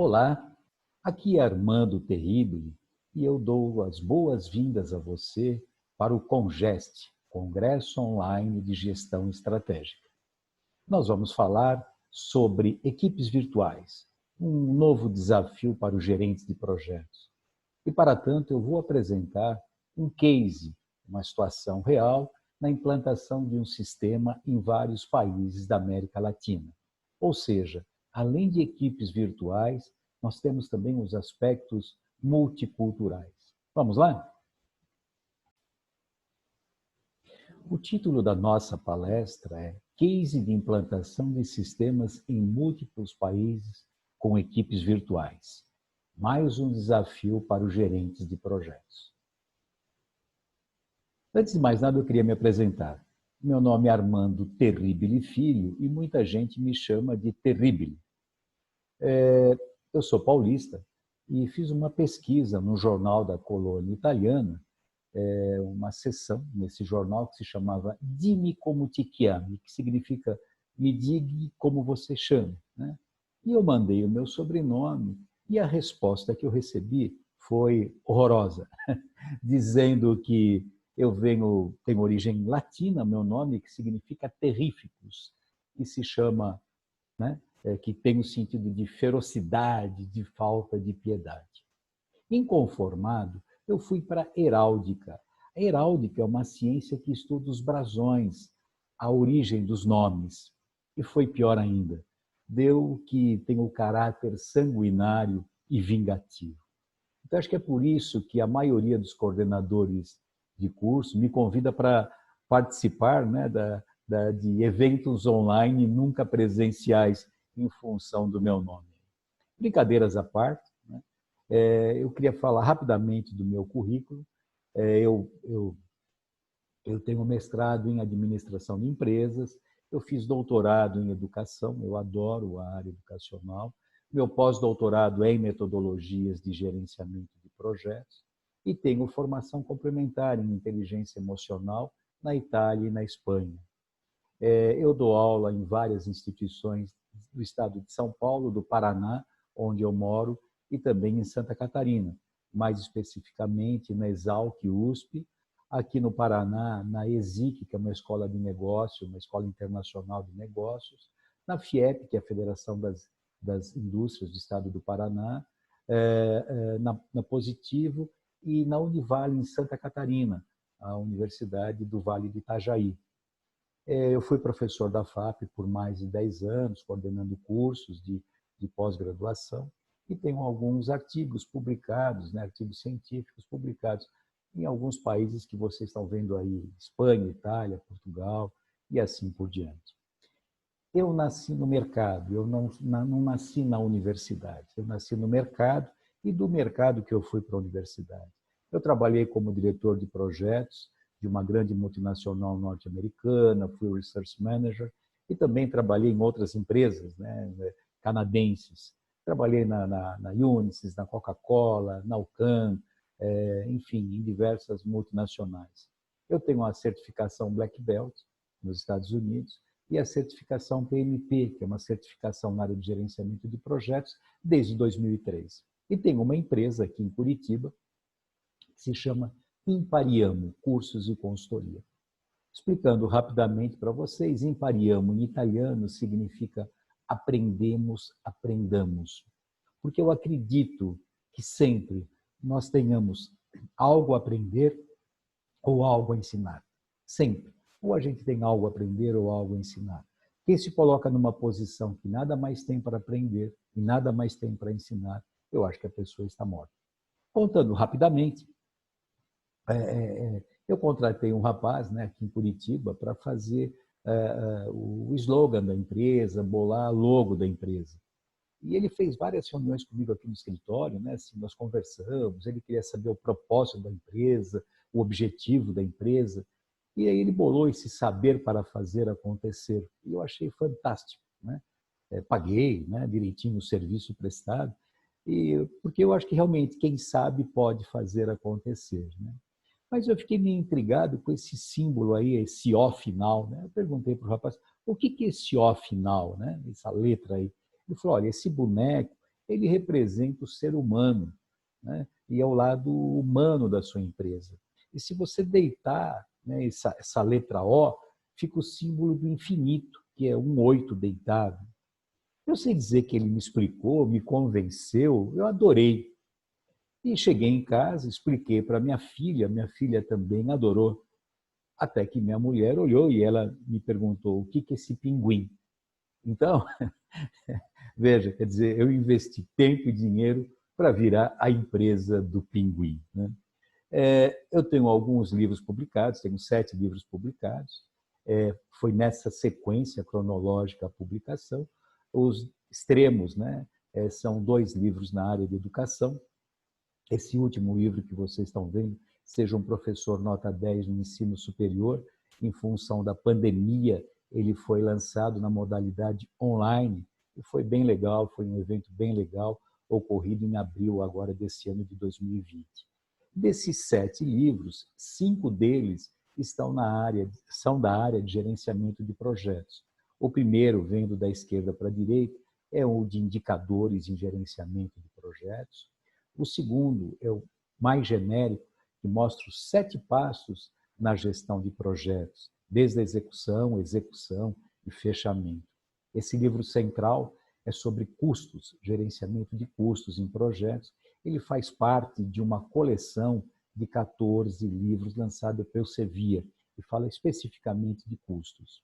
Olá, aqui é Armando Terribili e eu dou as boas-vindas a você para o CONGEST, Congresso Online de Gestão Estratégica. Nós vamos falar sobre equipes virtuais, um novo desafio para os gerentes de projetos. E, para tanto, eu vou apresentar um case, uma situação real, na implantação de um sistema em vários países da América Latina. Ou seja, além de equipes virtuais, nós temos também os aspectos multiculturais. Vamos lá? O título da nossa palestra é Case de implantação de sistemas em múltiplos países com equipes virtuais. Mais um desafio para os gerentes de projetos. Antes de mais nada, eu queria me apresentar. Meu nome é Armando Terribili Filho e muita gente me chama de Terribili. Eu sou paulista e fiz uma pesquisa no jornal da colônia italiana, uma seção nesse jornal que se chamava Dimmi come ti chiami, que significa me diga como você chama, né? E eu mandei o meu sobrenome e a resposta que eu recebi foi horrorosa, dizendo que eu tenho origem latina, meu nome, que significa terríficos, que se chama, né, que tem o sentido de ferocidade, de falta de piedade. Inconformado, eu fui para a heráldica. A heráldica é uma ciência que estuda os brasões, a origem dos nomes. E foi pior ainda. Deu que tem o caráter sanguinário e vingativo. Então, acho que é por isso que a maioria dos coordenadores de curso me convida para participar, né, de eventos online nunca presenciais em função do meu nome. Brincadeiras à parte, né, eu queria falar rapidamente do meu currículo. Eu tenho mestrado em administração de empresas, eu fiz doutorado em educação, eu adoro a área educacional. Meu pós-doutorado é em metodologias de gerenciamento de projetos e tenho formação complementar em inteligência emocional na Itália e na Espanha. Eu dou aula em várias instituições do estado de São Paulo, do Paraná, onde eu moro, e também em Santa Catarina, mais especificamente na Exalc USP, aqui no Paraná, na ESIC, que é uma escola de negócio, uma escola internacional de negócios, na FIEP, que é a Federação das Indústrias do Estado do Paraná, na Positivo e na Univale, em Santa Catarina, a Universidade do Vale do Itajaí. Eu fui professor da FAP por mais de 10 anos, coordenando cursos de pós-graduação, e tenho alguns artigos publicados, né, artigos científicos publicados em alguns países que vocês estão vendo aí, Espanha, Itália, Portugal e assim por diante. Eu nasci no mercado, eu não nasci na universidade, eu nasci no mercado e do mercado que eu fui para a universidade. Eu trabalhei como diretor de projetos de uma grande multinacional norte-americana, fui research manager e também trabalhei em outras empresas, né, canadenses. Trabalhei na Unisys, na Coca-Cola, na UCAM, enfim, em diversas multinacionais. Eu tenho a certificação Black Belt nos Estados Unidos e a certificação PMP, que é uma certificação na área de gerenciamento de projetos, desde 2003. E tenho uma empresa aqui em Curitiba que se chama Impariamo, Cursos e Consultoria. Explicando rapidamente para vocês, Impariamo em italiano significa aprendemos, aprendamos. Porque eu acredito que sempre nós tenhamos algo a aprender ou algo a ensinar. Sempre. Ou a gente tem algo a aprender ou algo a ensinar. Quem se coloca numa posição que nada mais tem para aprender e nada mais tem para ensinar, eu acho que a pessoa está morta. Contando rapidamente, eu contratei um rapaz, né, aqui em Curitiba para fazer o slogan da empresa, bolar a logo da empresa. E ele fez várias reuniões comigo aqui no escritório, né? Assim, nós conversamos, ele queria saber o propósito da empresa, o objetivo da empresa, e aí ele bolou esse saber para fazer acontecer. E eu achei fantástico, né? Paguei, né, direitinho o serviço prestado, porque eu acho que realmente quem sabe pode fazer acontecer, né? Mas eu fiquei meio intrigado com esse símbolo aí, esse O final, né? Eu perguntei para o rapaz, o que é esse O final, né? Essa letra aí. Ele falou, olha, esse boneco ele representa o ser humano, né? E é o lado humano da sua empresa. E se você deitar, né, essa letra O, fica o símbolo do infinito, que é um 8 deitado. Eu sei dizer que ele me explicou, me convenceu, eu adorei. E cheguei em casa, expliquei para minha filha também adorou. Até que minha mulher olhou e ela me perguntou: o que é esse pinguim? Então, veja, quer dizer, eu investi tempo e dinheiro para virar a empresa do pinguim, né? Eu tenho alguns livros publicados, tenho 7 livros publicados. Foi nessa sequência cronológica a publicação. Os extremos, né? São 2 livros na área de educação. Esse último livro que vocês estão vendo, Seja um Professor Nota 10 no Ensino Superior, em função da pandemia, ele foi lançado na modalidade online e foi bem legal, foi um evento bem legal, ocorrido em abril agora desse ano de 2020. Desses 7 livros, 5 deles são da área de gerenciamento de projetos. O primeiro, vendo da esquerda para a direita, é o de indicadores em gerenciamento de projetos. O segundo é o mais genérico, que mostra os 7 passos na gestão de projetos, desde a execução e fechamento. Esse livro central é sobre custos, gerenciamento de custos em projetos. Ele faz parte de uma coleção de 14 livros lançada pelo Elsevier, e fala especificamente de custos.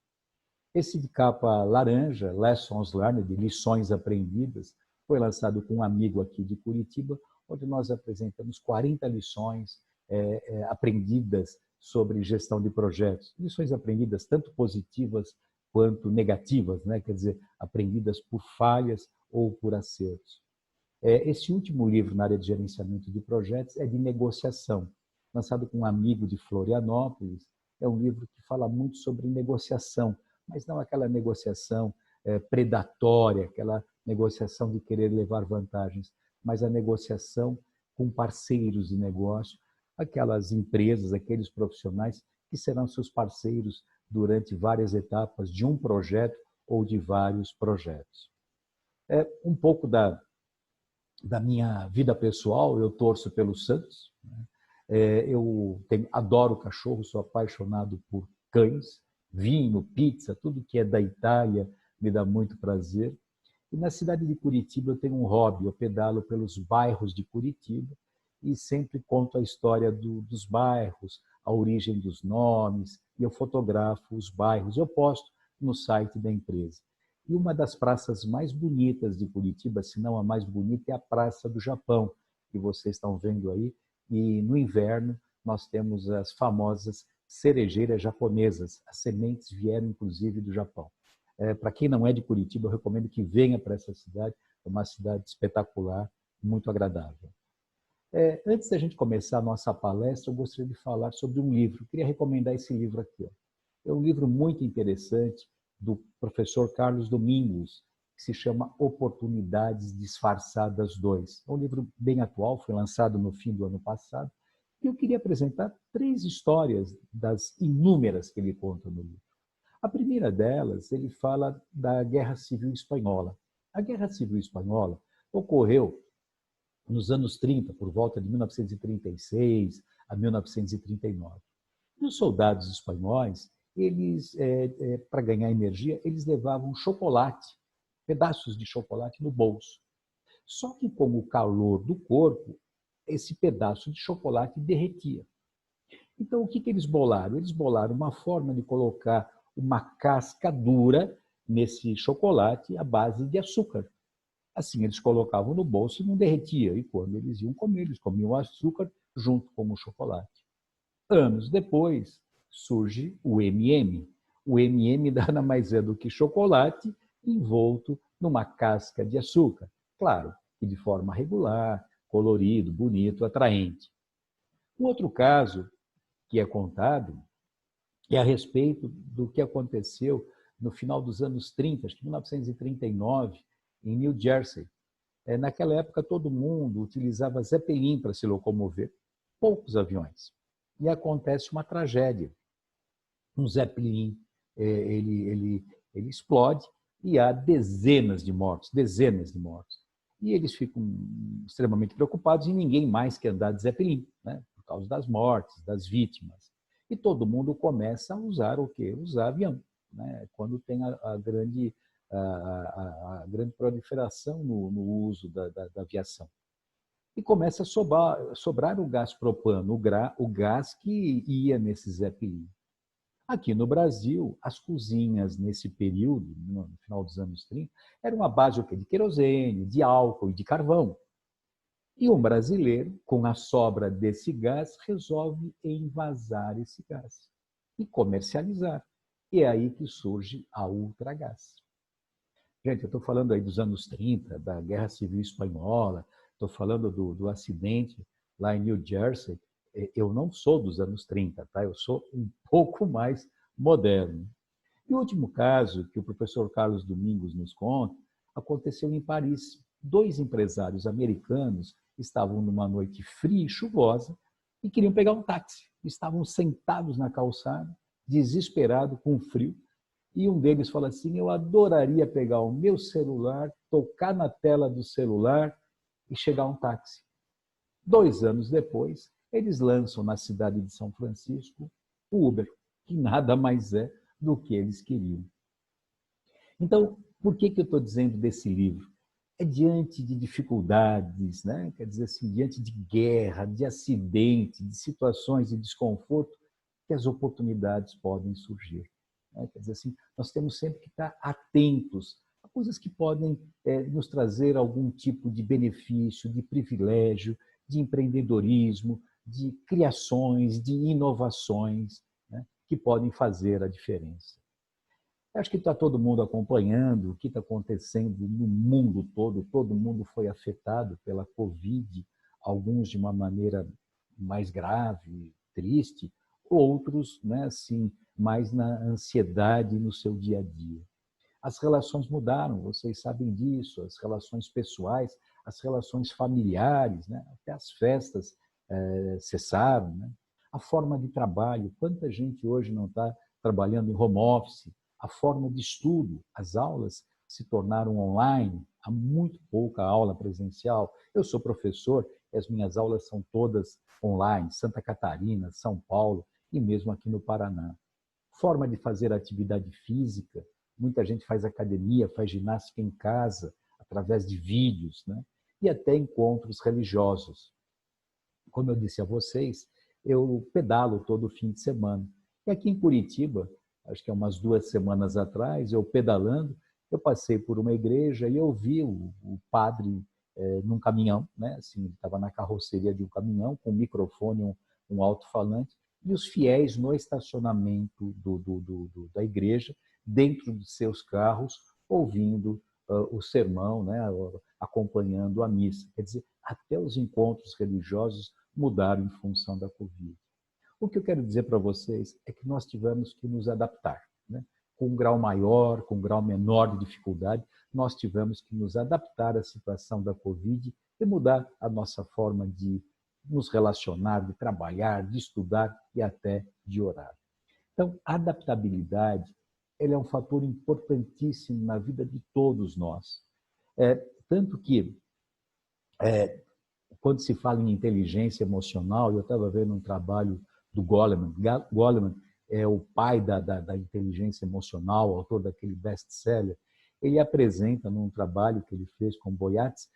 Esse de capa laranja, Lessons Learned, Lições Aprendidas, foi lançado com um amigo aqui de Curitiba, onde nós apresentamos 40 lições aprendidas sobre gestão de projetos. Lições aprendidas tanto positivas quanto negativas, né? Quer dizer, aprendidas por falhas ou por acertos. Esse último livro na área de gerenciamento de projetos é de negociação, lançado com um amigo de Florianópolis. É um livro que fala muito sobre negociação, mas não aquela negociação predatória, aquela negociação de querer levar vantagens, mas a negociação com parceiros de negócio, aquelas empresas, aqueles profissionais que serão seus parceiros durante várias etapas de um projeto ou de vários projetos. Um pouco da minha vida pessoal, eu torço pelo Santos, né? Adoro cachorro, sou apaixonado por cães, vinho, pizza, tudo que é da Itália me dá muito prazer. E na cidade de Curitiba eu tenho um hobby, eu pedalo pelos bairros de Curitiba e sempre conto a história dos bairros, a origem dos nomes, e eu fotografo os bairros, eu posto no site da empresa. E uma das praças mais bonitas de Curitiba, se não a mais bonita, é a Praça do Japão, que vocês estão vendo aí. E no inverno nós temos as famosas cerejeiras japonesas. As sementes vieram inclusive do Japão. Para quem não é de Curitiba, eu recomendo que venha para essa cidade. É uma cidade espetacular, muito agradável. Antes da gente começar a nossa palestra, eu gostaria de falar sobre um livro. Eu queria recomendar esse livro aqui. É um livro muito interessante do professor Carlos Domingos, que se chama Oportunidades Disfarçadas 2. É um livro bem atual, foi lançado no fim do ano passado. E eu queria apresentar 3 histórias das inúmeras que ele conta no livro. A primeira delas, ele fala da Guerra Civil Espanhola. A Guerra Civil Espanhola ocorreu nos anos 30, por volta de 1936 a 1939. E os soldados espanhóis, eles, para ganhar energia, eles levavam chocolate, pedaços de chocolate no bolso. Só que com o calor do corpo, esse pedaço de chocolate derretia. Então, o que eles bolaram? Eles bolaram uma forma de colocar uma casca dura nesse chocolate à base de açúcar. Assim, eles colocavam no bolso e não derretia. E quando eles iam comer, eles comiam o açúcar junto com o chocolate. Anos depois, surge o M&M. O M&M nada mais é do que chocolate envolto numa casca de açúcar. Claro, que de forma regular, colorido, bonito, atraente. Um outro caso que é contado é a respeito do que aconteceu no final dos anos 30, acho que 1939, em New Jersey. Naquela época, todo mundo utilizava Zeppelin para se locomover, poucos aviões. E acontece uma tragédia. Um Zeppelin ele explode e há dezenas de mortos, dezenas de mortos. E eles ficam extremamente preocupados e ninguém mais quer andar de Zeppelin, né? Por causa das mortes, das vítimas. E todo mundo começa a usar o quê? Usar avião, né? Quando tem a a grande proliferação no uso da aviação. E começa a sobrar o gás propano, o gás que ia nesse Zeppelin. Aqui no Brasil, as cozinhas nesse período, no final dos anos 30, eram a base de querosene, de álcool e de carvão. E um brasileiro, com a sobra desse gás, resolve envasar esse gás e comercializar. E é aí que surge a Ultragás. Gente, eu estou falando aí dos anos 30, da Guerra Civil Espanhola, estou falando do acidente lá em New Jersey. Eu não sou dos anos 30, tá? Eu sou um pouco mais moderno. E o último caso que o professor Carlos Domingos nos conta aconteceu em Paris. Dois empresários americanos estavam numa noite fria e chuvosa e queriam pegar um táxi. Estavam sentados na calçada, desesperados, com frio, e um deles fala assim: eu adoraria pegar o meu celular, tocar na tela do celular e chegar a um táxi. 2 anos depois, eles lançam na cidade de São Francisco o Uber, que nada mais é do que eles queriam. Então, por que eu estou dizendo desse livro? É diante de dificuldades, né? Quer dizer assim, diante de guerra, de acidente, de situações de desconforto, que as oportunidades podem surgir. Né? Quer dizer assim, nós temos sempre que estar atentos a coisas que podem nos trazer algum tipo de benefício, de privilégio, de empreendedorismo, de criações, de inovações, né? Que podem fazer a diferença. Acho que está todo mundo acompanhando o que está acontecendo no mundo todo mundo foi afetado pela Covid, alguns de uma maneira mais grave, triste, outros, né, assim, mais na ansiedade no seu dia a dia. As relações mudaram, vocês sabem disso, as relações pessoais, as relações familiares, né, até as festas cessaram, né? A forma de trabalho, quanta gente hoje não está trabalhando em home office, a forma de estudo, as aulas se tornaram online, há muito pouca aula presencial. Eu sou professor e as minhas aulas são todas online, Santa Catarina, São Paulo e mesmo aqui no Paraná. Forma de fazer atividade física, muita gente faz academia, faz ginástica em casa, através de vídeos, né? E até encontros religiosos. Como eu disse a vocês, eu pedalo todo fim de semana. E aqui em Curitiba, acho que há umas 2 semanas atrás, eu pedalando, eu passei por uma igreja e eu vi o padre num caminhão, né? Assim, ele estava na carroceria de um caminhão, com um microfone, um alto-falante, e os fiéis no estacionamento da igreja, dentro de seus carros, ouvindo o sermão, né? Acompanhando a missa. Quer dizer, até os encontros religiosos mudaram em função da Covid. O que eu quero dizer para vocês é que nós tivemos que nos adaptar, né? Com um grau maior, com um grau menor de dificuldade, nós tivemos que nos adaptar à situação da Covid e mudar a nossa forma de nos relacionar, de trabalhar, de estudar e até de orar. Então, a adaptabilidade, ele é um fator importantíssimo na vida de todos nós. Tanto que, quando se fala em inteligência emocional, eu estava vendo um trabalho do Goleman. Goleman é o pai da inteligência emocional, autor daquele best-seller. Ele apresenta num trabalho que ele fez com Boyatz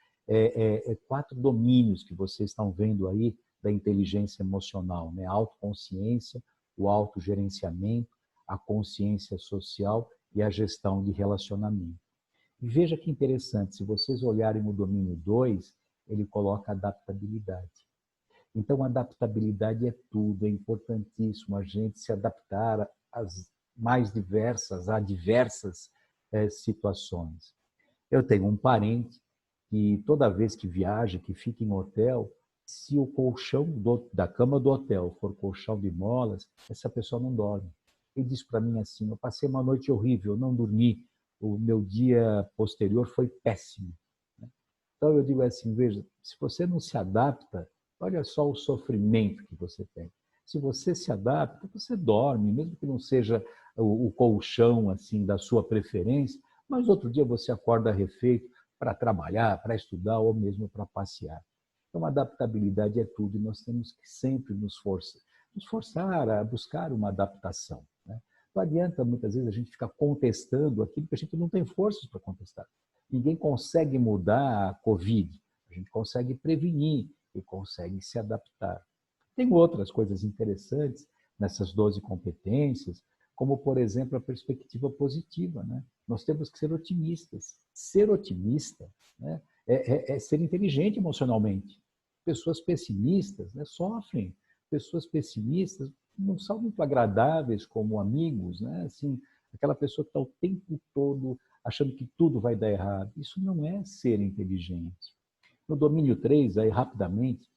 4 domínios que vocês estão vendo aí da inteligência emocional, né? A autoconsciência, o autogerenciamento, a consciência social e a gestão de relacionamento. E veja que interessante, se vocês olharem o domínio 2, ele coloca adaptabilidade. Então, adaptabilidade é tudo, é importantíssimo a gente se adaptar às mais diversas, a diversas situações. Eu tenho um parente que toda vez que viaja, que fica em hotel, se o colchão da cama do hotel for colchão de molas, essa pessoa não dorme. Ele diz para mim assim: eu passei uma noite horrível, eu não dormi, o meu dia posterior foi péssimo. Então eu digo assim, veja, se você não se adapta, olha só o sofrimento que você tem. Se você se adapta, você dorme, mesmo que não seja o colchão assim da sua preferência, mas outro dia você acorda refeito, para trabalhar, para estudar ou mesmo para passear. Então, a adaptabilidade é tudo e nós temos que sempre nos forçar a buscar uma adaptação, né? Não adianta, muitas vezes, a gente ficar contestando aquilo que a gente não tem forças para contestar. Ninguém consegue mudar a Covid, a gente consegue prevenir e consegue se adaptar. Tem outras coisas interessantes nessas 12 competências, como, por exemplo, a perspectiva positiva, né? Nós temos que ser otimistas. Ser otimista, né, é ser inteligente emocionalmente. Pessoas pessimistas, né, sofrem. Pessoas pessimistas não são muito agradáveis como amigos, né? Assim, aquela pessoa que está o tempo todo achando que tudo vai dar errado. Isso não é ser inteligente. No domínio 3, aí rapidamente,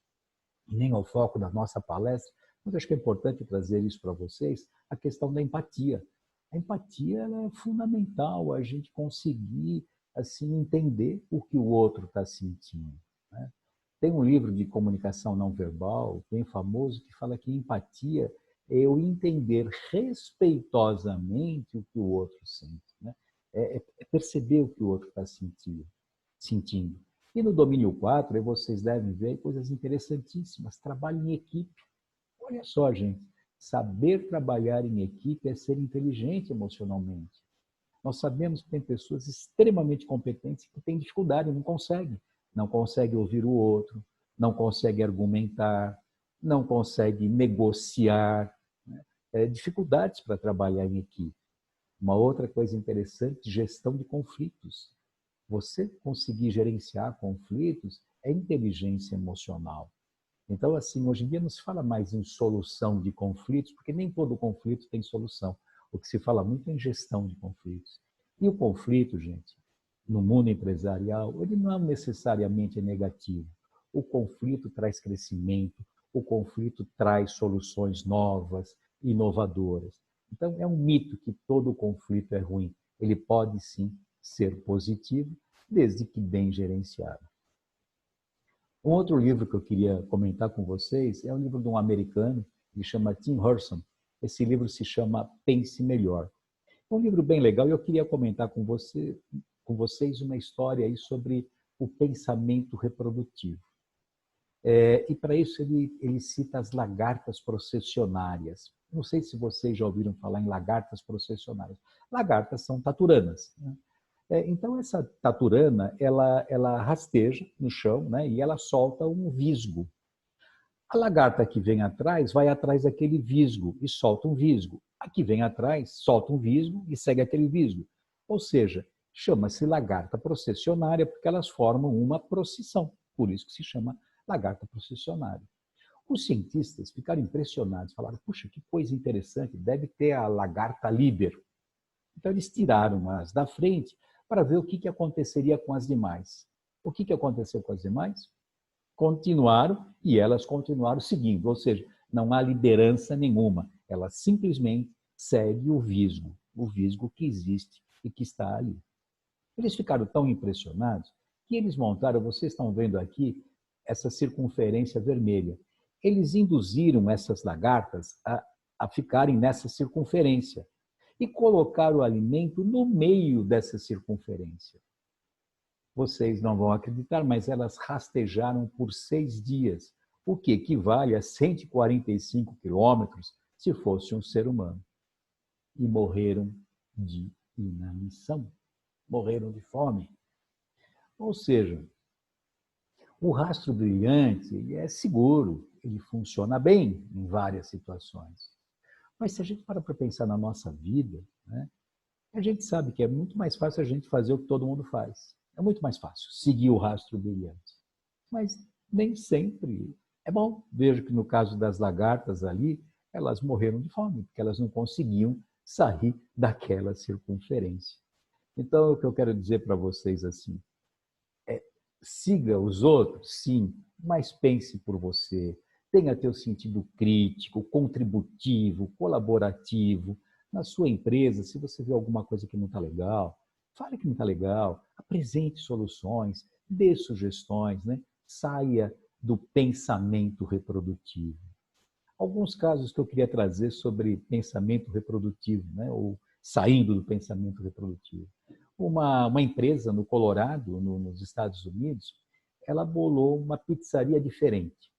nem ao foco da nossa palestra, mas acho que é importante trazer isso para vocês, a questão da empatia. A empatia ela é fundamental, a gente conseguir assim entender o que o outro está sentindo, né? Tem um livro de comunicação não verbal, bem famoso, que fala que empatia é eu entender respeitosamente o que o outro sente, né? É perceber o que o outro está sentindo. E no domínio 4, aí vocês devem ver coisas interessantíssimas. Trabalho em equipe. Olha só, gente. Saber trabalhar em equipe é ser inteligente emocionalmente. Nós sabemos que tem pessoas extremamente competentes que têm dificuldade, não conseguem. Não conseguem ouvir o outro, não conseguem argumentar, não conseguem negociar, né? Dificuldades para trabalhar em equipe. Uma outra coisa interessante, gestão de conflitos. Você conseguir gerenciar conflitos é inteligência emocional. Então, assim, hoje em dia não se fala mais em solução de conflitos, porque nem todo conflito tem solução. O que se fala muito é em gestão de conflitos. E o conflito, gente, no mundo empresarial, ele não necessariamente é negativo. O conflito traz crescimento, o conflito traz soluções novas, inovadoras. Então, é um mito que todo conflito é ruim. Ele pode, sim, ser positivo, desde que bem gerenciado. Um outro livro que eu queria comentar com vocês é um livro de um americano, que chama Tim Hurson. Esse livro se chama Pense Melhor. É um livro bem legal e eu queria comentar com vocês uma história aí sobre o pensamento reprodutivo. E para isso ele cita as lagartas processionárias. Não sei se vocês já ouviram falar em lagartas processionárias. Lagartas são taturanas, né? Então, essa taturana, ela rasteja no chão, né, e ela solta um visgo. A lagarta que vem atrás, vai atrás daquele visgo e solta um visgo. A que vem atrás, solta um visgo e segue aquele visgo. Ou seja, chama-se lagarta processionária porque elas formam uma procissão. Por isso que se chama lagarta processionária. Os cientistas ficaram impressionados, falaram, puxa, que coisa interessante, deve ter a lagarta líber. Então, eles tiraram as da frente para ver o que aconteceria com as demais. O que aconteceu com as demais? Continuaram e elas continuaram seguindo, ou seja, não há liderança nenhuma, elas simplesmente seguem o visgo que existe e que está ali. Eles ficaram tão impressionados que eles montaram, vocês estão vendo aqui, essa circunferência vermelha. Eles induziram essas lagartas a ficarem nessa circunferência e colocar o alimento no meio dessa circunferência. Vocês não vão acreditar, mas elas rastejaram por 6 dias, o que equivale a 145 quilômetros se fosse um ser humano. E morreram de inanição, morreram de fome. Ou seja, o rastro brilhante ele é seguro, ele funciona bem em várias situações. Mas se a gente para pensar na nossa vida, né, a gente sabe que é muito mais fácil a gente fazer o que todo mundo faz. É muito mais fácil seguir o rastro brilhante. Mas nem sempre é bom. Vejo que no caso das lagartas ali, elas morreram de fome, porque elas não conseguiam sair daquela circunferência. Então, o que eu quero dizer para vocês assim, siga os outros, sim, mas pense por você. Tenha teu sentido crítico, contributivo, colaborativo. Na sua empresa, se você vê alguma coisa que não está legal, fale que não está legal, apresente soluções, dê sugestões, né? Saia do pensamento reprodutivo. Alguns casos que eu queria trazer sobre pensamento reprodutivo, né? Ou saindo do pensamento reprodutivo. uma empresa no Colorado, nos Estados Unidos, ela bolou uma pizzaria diferente.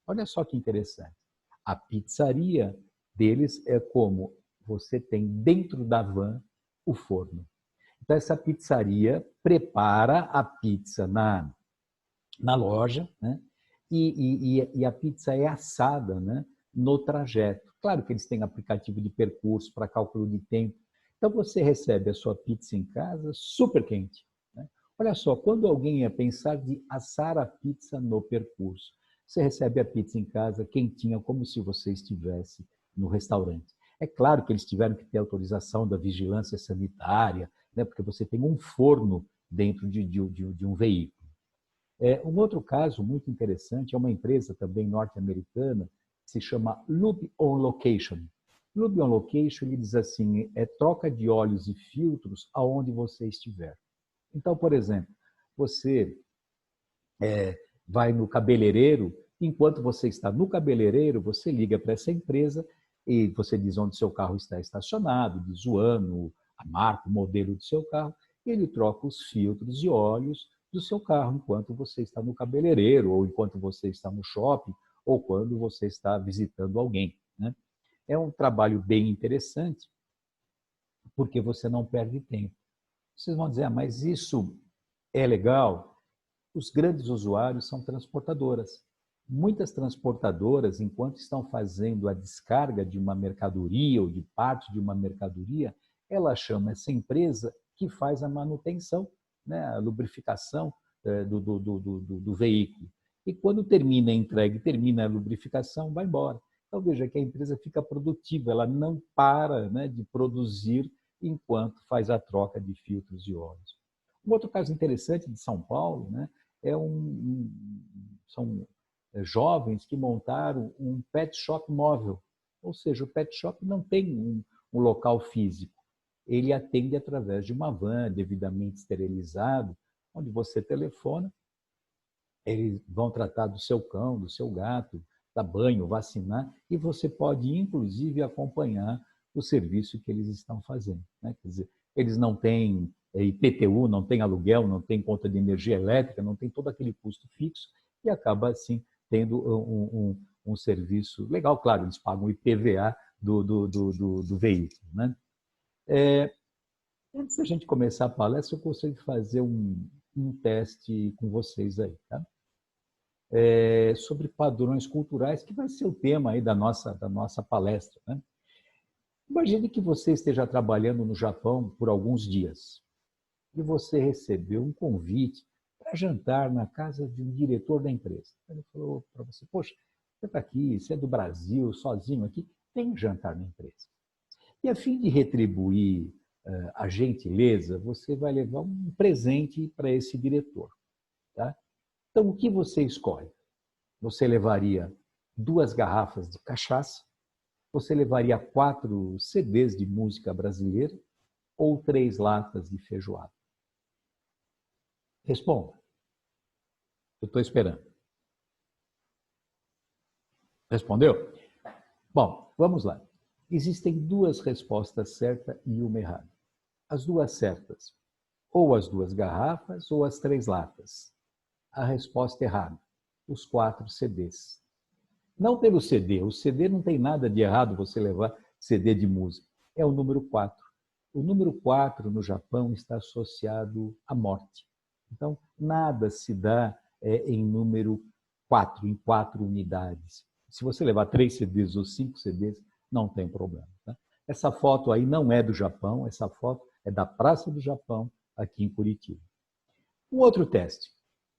Olha só que interessante. A pizzaria deles é como você tem dentro da van o forno. Então, essa pizzaria prepara a pizza na loja, né? E a pizza é assada, né? No trajeto. Claro que eles têm aplicativo de percurso para cálculo de tempo. Então, você recebe a sua pizza em casa super quente. Né? Olha só, quando alguém ia pensar de assar a pizza no percurso, você recebe a pizza em casa quentinha, como se você estivesse no restaurante. É claro que eles tiveram que ter autorização da vigilância sanitária, né? Porque você tem um forno dentro de um veículo. Um outro caso muito interessante é uma empresa também norte-americana que se chama Lube on Location. Lube on Location, ele diz assim, é troca de óleos e filtros aonde você estiver. Então, por exemplo, você vai no cabeleireiro, enquanto você está no cabeleireiro, você liga para essa empresa e você diz onde seu carro está estacionado, diz o ano, a marca, o modelo do seu carro, e ele troca os filtros e óleos do seu carro enquanto você está no cabeleireiro, ou enquanto você está no shopping, ou quando você está visitando alguém. Né? É um trabalho bem interessante, porque você não perde tempo. Vocês vão dizer, mas isso é legal? Os grandes usuários são transportadoras. Muitas transportadoras, enquanto estão fazendo a descarga de uma mercadoria ou de parte de uma mercadoria, ela chama essa empresa que faz a manutenção, né, a lubrificação do veículo. E quando termina a entrega e termina a lubrificação, vai embora. Então veja que a empresa fica produtiva, ela não para, né, de produzir enquanto faz a troca de filtros e óleos. Um outro caso interessante de São Paulo, né, são jovens que montaram um pet shop móvel. Ou seja, o pet shop não tem um local físico. Ele atende através de uma van devidamente esterilizado, onde você telefona, eles vão tratar do seu cão, do seu gato, dar banho, vacinar, e você pode, inclusive, acompanhar o serviço que eles estão fazendo. Né? Quer dizer, eles não têm IPTU, não têm aluguel, não têm conta de energia elétrica, não tem todo aquele custo fixo, e acaba, assim, tendo um serviço legal. Claro, eles pagam o IPVA do veículo. Né? Antes da gente começar a palestra, eu gostaria de fazer um teste com vocês aí, tá? Sobre padrões culturais, que vai ser o tema aí da nossa palestra. Né? Imagine que você esteja trabalhando no Japão por alguns dias e você recebeu um convite para jantar na casa de um diretor da empresa. Ele falou para você, poxa, você está aqui, você é do Brasil, sozinho aqui, tem um jantar na empresa. E a fim de retribuir a gentileza, você vai levar um presente para esse diretor. Tá? Então, o que você escolhe? Você levaria 2 garrafas de cachaça, você levaria 4 CDs de música brasileira ou 3 latas de feijoada? Responda. Eu estou esperando. Respondeu? Bom, vamos lá. Existem 2 respostas certas e uma errada. As 2 certas, ou as 2 garrafas ou as 3 latas. A resposta errada, os 4 CDs. Não pelo CD, o CD não tem nada de errado você levar CD de música. É o número 4. O número 4 no Japão está associado à morte. Então, nada se dá em número 4, em 4 unidades. Se você levar 3 CDs ou 5 CDs, não tem problema. Tá? Essa foto aí não é do Japão, essa foto é da Praça do Japão, aqui em Curitiba. Um outro teste.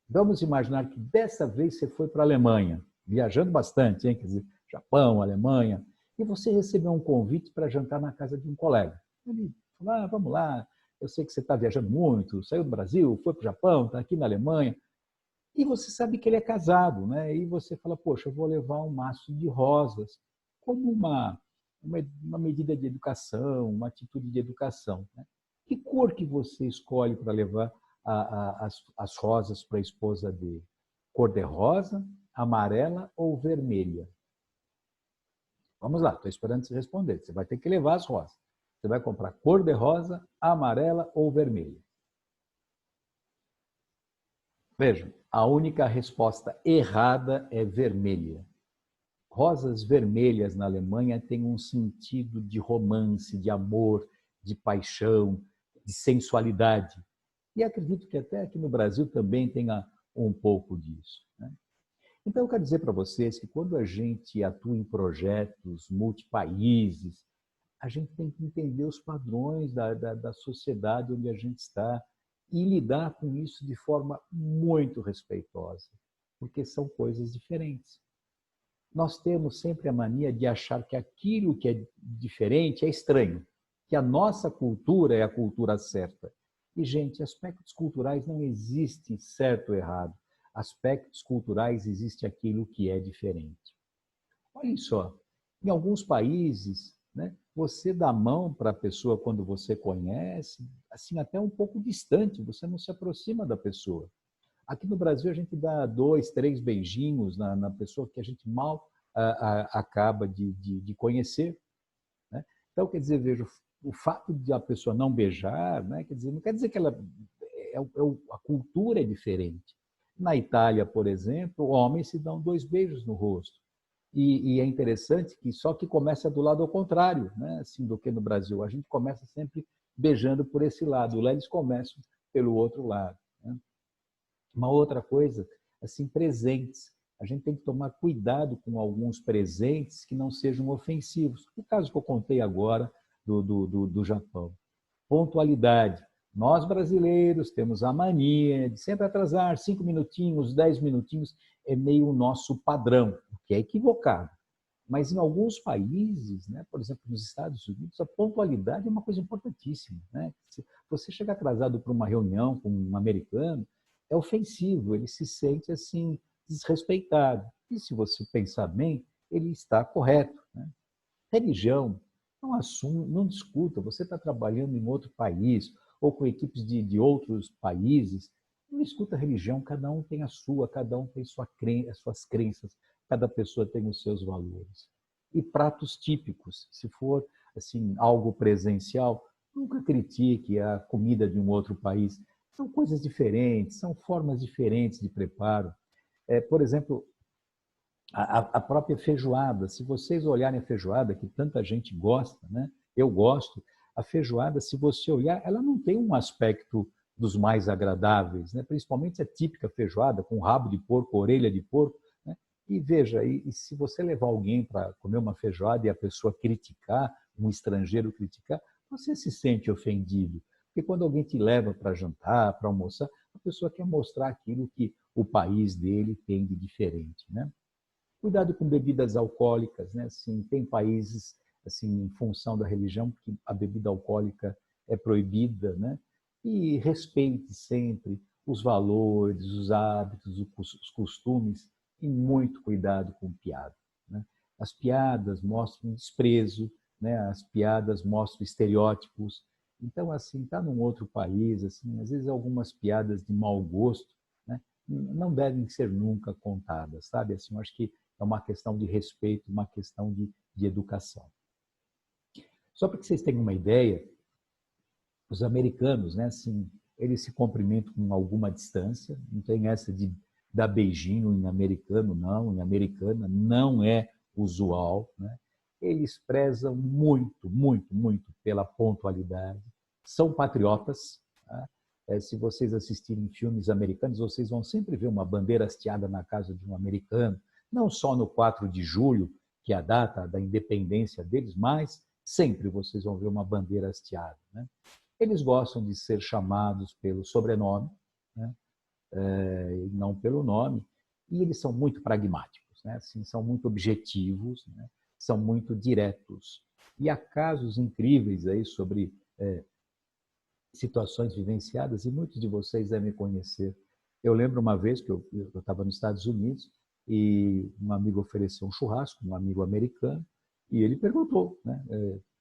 Vamos imaginar que dessa vez você foi para a Alemanha, viajando bastante, hein? Quer dizer, Japão, Alemanha, e você recebeu um convite para jantar na casa de um colega. Ele falou, vamos lá, eu sei que você está viajando muito, saiu do Brasil, foi para o Japão, está aqui na Alemanha, e você sabe que ele é casado, né? E você fala, poxa, eu vou levar um maço de rosas, como uma medida de educação, uma atitude de educação. Né? Que cor que você escolhe para levar as rosas para a esposa dele? Cor-de-rosa, amarela ou vermelha? Vamos lá, estou esperando você responder. Você vai ter que levar as rosas. Você vai comprar cor-de-rosa, amarela ou vermelha? Vejam, a única resposta errada é vermelha. Rosas vermelhas na Alemanha têm um sentido de romance, de amor, de paixão, de sensualidade. E acredito que até aqui no Brasil também tenha um pouco disso, né? Então, eu quero dizer para vocês que quando a gente atua em projetos multipaíses, a gente tem que entender os padrões da sociedade onde a gente está e lidar com isso de forma muito respeitosa, porque são coisas diferentes. Nós temos sempre a mania de achar que aquilo que é diferente é estranho, que a nossa cultura é a cultura certa. E, gente, aspectos culturais não existem certo ou errado. Aspectos culturais existe aquilo que é diferente. Olhem só, em alguns países, né, você dá a mão para a pessoa quando você conhece, assim, até um pouco distante, você não se aproxima da pessoa. Aqui no Brasil, a gente dá 2, 3 beijinhos na pessoa que a gente mal acaba de conhecer, né? Então, quer dizer, veja, o fato de a pessoa não beijar, né, quer dizer, não quer dizer que ela a cultura é diferente. Na Itália, por exemplo, homens se dão 2 beijos no rosto. E é interessante que só que começa do lado ao contrário, né, assim, do que no Brasil. A gente começa sempre beijando por esse lado, lá eles começam pelo outro lado, né? Uma outra coisa, assim, presentes. A gente tem que tomar cuidado com alguns presentes que não sejam ofensivos. O caso que eu contei agora do Japão. Pontualidade. Nós, brasileiros, temos a mania de sempre atrasar 5 minutinhos, 10 minutinhos, é meio o nosso padrão, o que é equivocado. Mas em alguns países, né, por exemplo, nos Estados Unidos, a pontualidade é uma coisa importantíssima, né? Se você chega atrasado para uma reunião com um americano, é ofensivo, ele se sente assim desrespeitado. E se você pensar bem, ele está correto, né? Religião, não assume, não discuta. Você está trabalhando em outro país ou com equipes de outros países, não discuta religião, cada um tem a sua, cada um tem as suas crenças, cada pessoa tem os seus valores. E pratos típicos, se for assim algo presencial, nunca critique a comida de um outro país. São coisas diferentes, são formas diferentes de preparo. Por exemplo, a própria feijoada. Se vocês olharem a feijoada, que tanta gente gosta, né? Eu gosto, a feijoada, se você olhar, ela não tem um aspecto dos mais agradáveis, né? Principalmente a típica feijoada com rabo de porco, orelha de porco, né? E veja, e se você levar alguém para comer uma feijoada e a pessoa criticar, um estrangeiro criticar, você se sente ofendido. Porque quando alguém te leva para jantar, para almoçar, a pessoa quer mostrar aquilo que o país dele tem de diferente, né? Cuidado com bebidas alcoólicas, né? Assim, tem países, assim, em função da religião, que a bebida alcoólica é proibida, né? E respeite sempre os valores, os hábitos, os costumes e muito cuidado com piada, né? As piadas mostram desprezo, né? As piadas mostram estereótipos. Então, assim, está num outro país, assim, às vezes algumas piadas de mau gosto, né? Não devem ser nunca contadas, sabe? Assim, eu acho que é uma questão de respeito, uma questão de educação. Só para que vocês tenham uma ideia, os americanos, né, assim, eles se cumprimentam com alguma distância, não tem essa de dar beijinho em americano, não, em americana não é usual, né? Eles prezam muito, muito, muito pela pontualidade, são patriotas, tá? Se vocês assistirem filmes americanos, vocês vão sempre ver uma bandeira hasteada na casa de um americano, não só no 4 de julho, que é a data da independência deles, mas sempre vocês vão ver uma bandeira hasteada, né? Eles gostam de ser chamados pelo sobrenome, né? Não pelo nome, e eles são muito pragmáticos, né? Assim, são muito objetivos, né? São muito diretos. E há casos incríveis aí sobre situações vivenciadas, e muitos de vocês devem conhecer. Eu lembro uma vez que eu estava nos Estados Unidos e um amigo ofereceu um churrasco, um amigo americano, e ele perguntou, né,